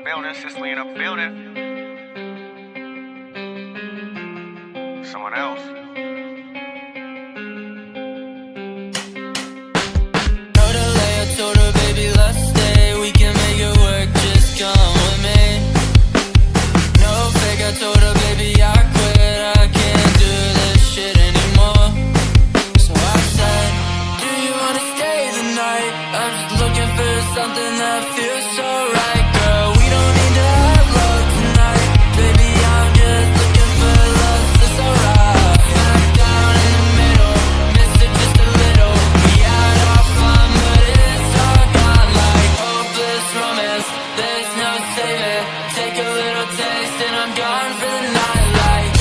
building, since we in a building. Someone else. Told her, baby, let's stay. We can make it work, just come with me. No fake, I told her, baby, I quit. I can't do this shit anymore. So I said, do you wanna stay the night? I'm just looking for something that feels so right, girl. We don't need to have love tonight. Baby, I'm just looking for love, so it's alright. Smack down in the middle, miss it just a little. We had our fun, but it's all gone like hopeless romance. There's no saving. Take a little taste and I'm gone for the night like.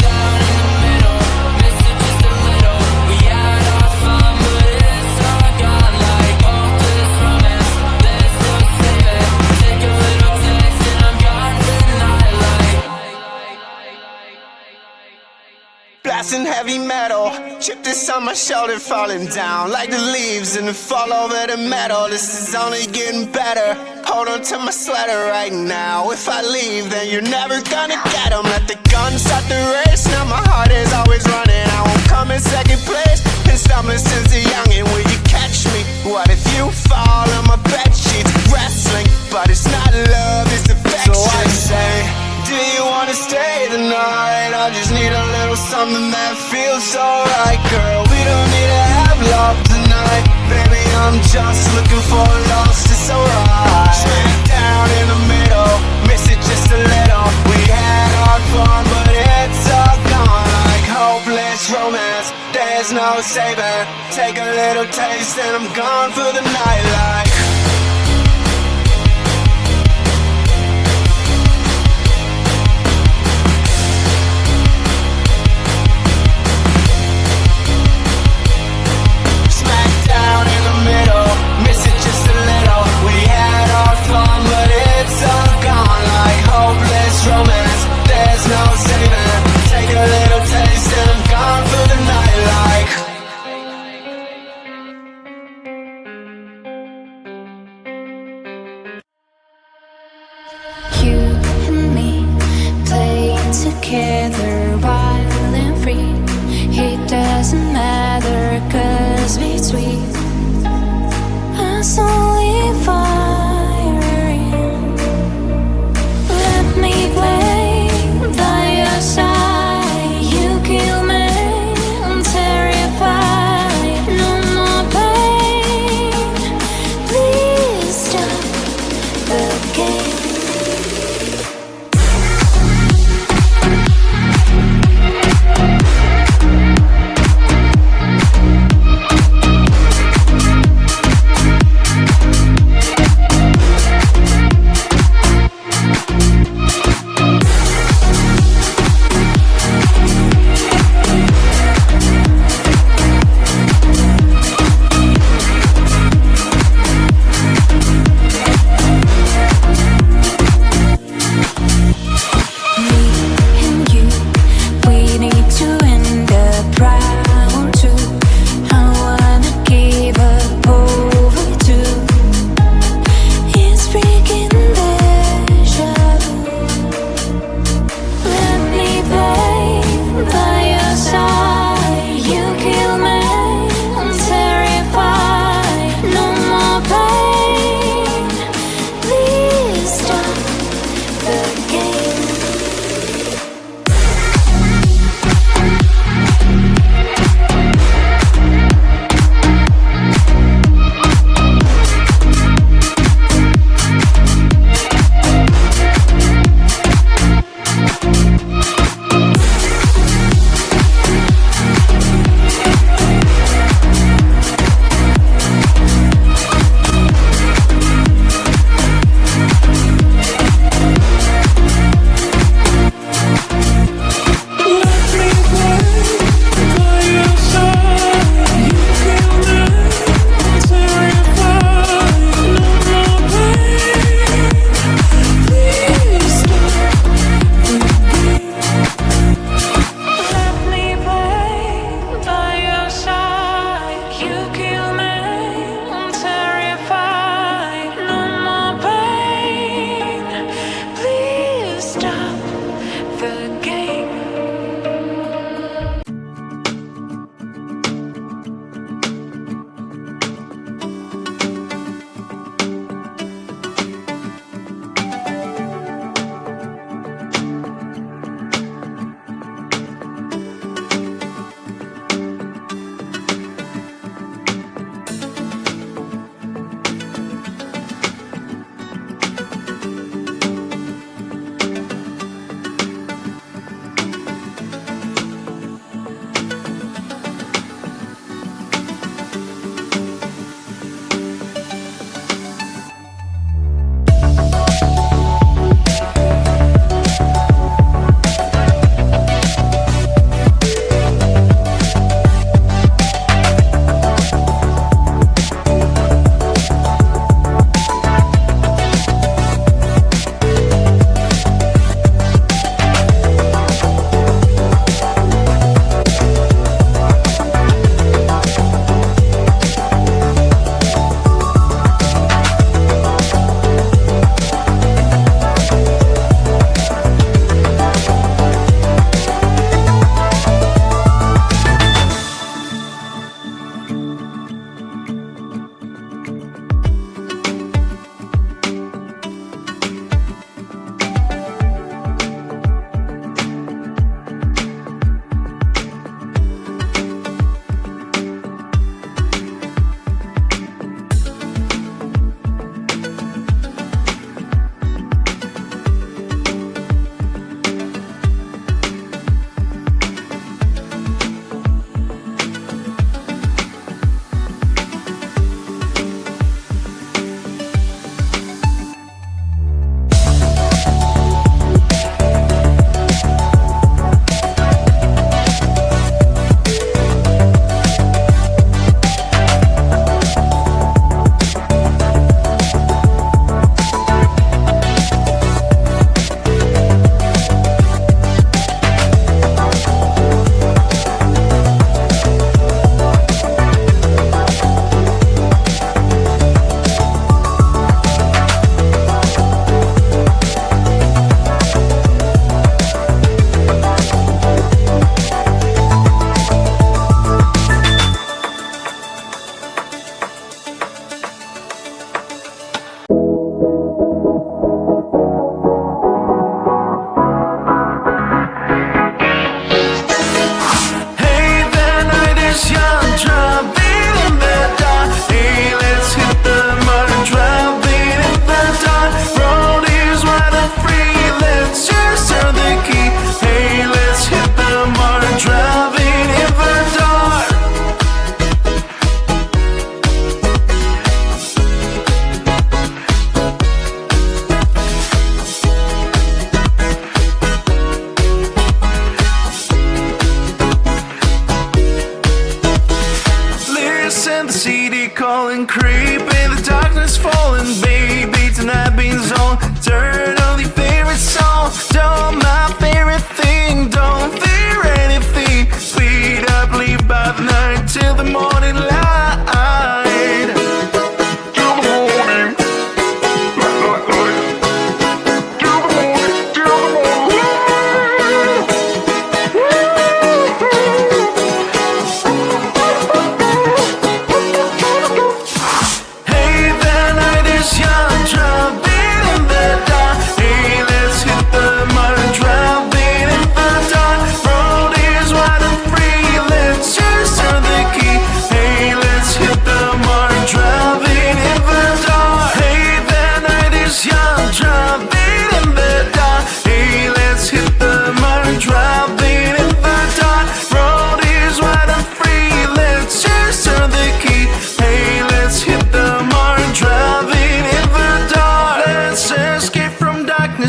Down in the middle, miss it just a little. We had our fun, but it's all gone like hopeless romance. There's no saving. Take a little taste and I'm gone for the night like. Blasting heavy metal, chip this on my shoulder, falling down like the leaves and the fall over the metal. This is only getting better. Hold on to my sweater right now. If I leave, then you're never gonna get 'em. Let the gun start the race. Now my heart is always running. I won't come in second place. Been stumbling since a youngin'. Will you catch me? What if you fall on my bed sheets? Wrestling, but it's not love, it's affection. So I say, do you wanna stay the night? I just need a little something that feels so right, girl. We don't need to have love tonight. Baby, I'm just looking for lost, it's alright. Smack down in the middle, miss it just a little. We had our fun, but it's all gone like hopeless romance. There's no saving. Take a little taste and I'm gone for the night like. Down in the middle, miss it just a little. We had our fun, but it's all gone like hopeless romance. There's no saving. Take a little taste and I'm gone for the night like. You and me play together wild and free. It doesn't matter, 'cause between us only firing. Let me play by your side. You kill me, I'm terrified. No more pain. Please stop the game.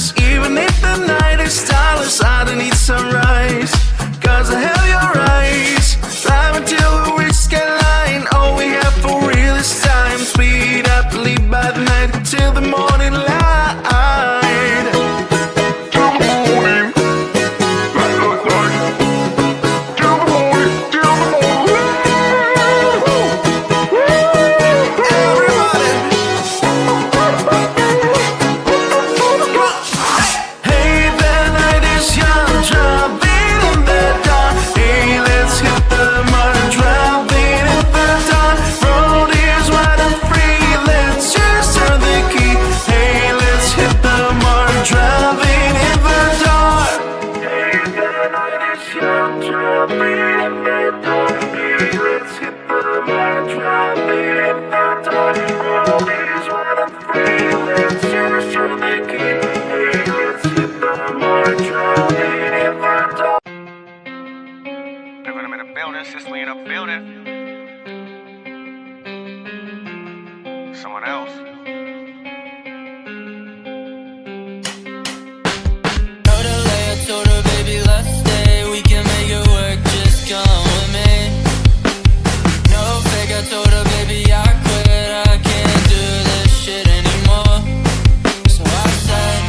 eyes. Even if the night is starless, I don't need sunrise, 'cause I have your eyes. Live until the wheels get line. All we have for real is time. Speed up, live by the night till the morning light. Living in a building, Sicily in a building. Someone else. Told her later, told her baby let's stay. We can make it work, just come with me. No fake, I told her baby I quit. I can't do this shit anymore. So I said,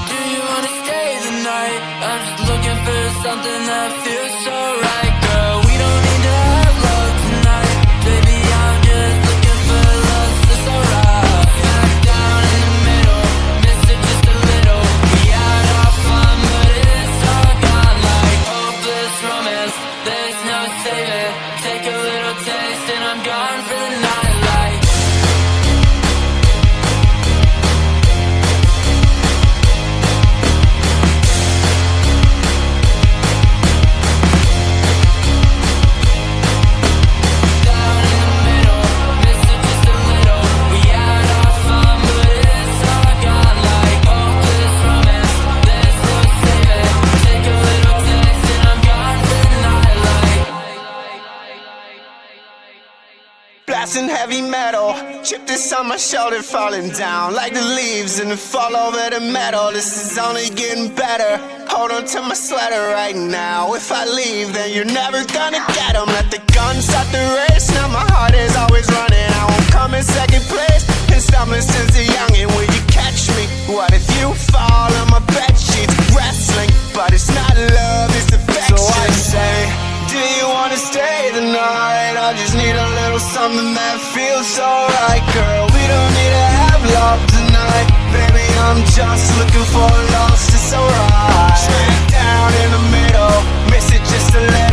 do you wanna stay the night? I'm just looking for something that feels so right, girl. We don't need to have love tonight, baby. I'm just looking for love, that's alright. Back down in the middle, miss it just a little. We had our fun, but it's all gone like hopeless romance. There's no saving. Take a little taste and I'm gone for the night. Like down in the middle, miss it just a little. We had our fun, but it's all gone like hopeless romance. There's no saving. Take a little taste and I'm gone for the night. Like Blasting heavy metal, chip this on my shoulder, falling down like the leaves in the fall over the metal. This is only getting better. Hold on to my sweater right now. If I leave, then you're never gonna get 'em. Let the gun start the race. Now my heart is always running. I won't come in second place. Been stumbling since a youngin'. Will you catch me? What if you fall on my bed sheets? Wrestling, but it's not love, it's affection. So I say, do you wanna stay the night? I just need a little something that feels so right, girl. We don't need to have love tonight, baby. I'm just looking for lost, it's alright. Straight down in the middle, miss it just a little.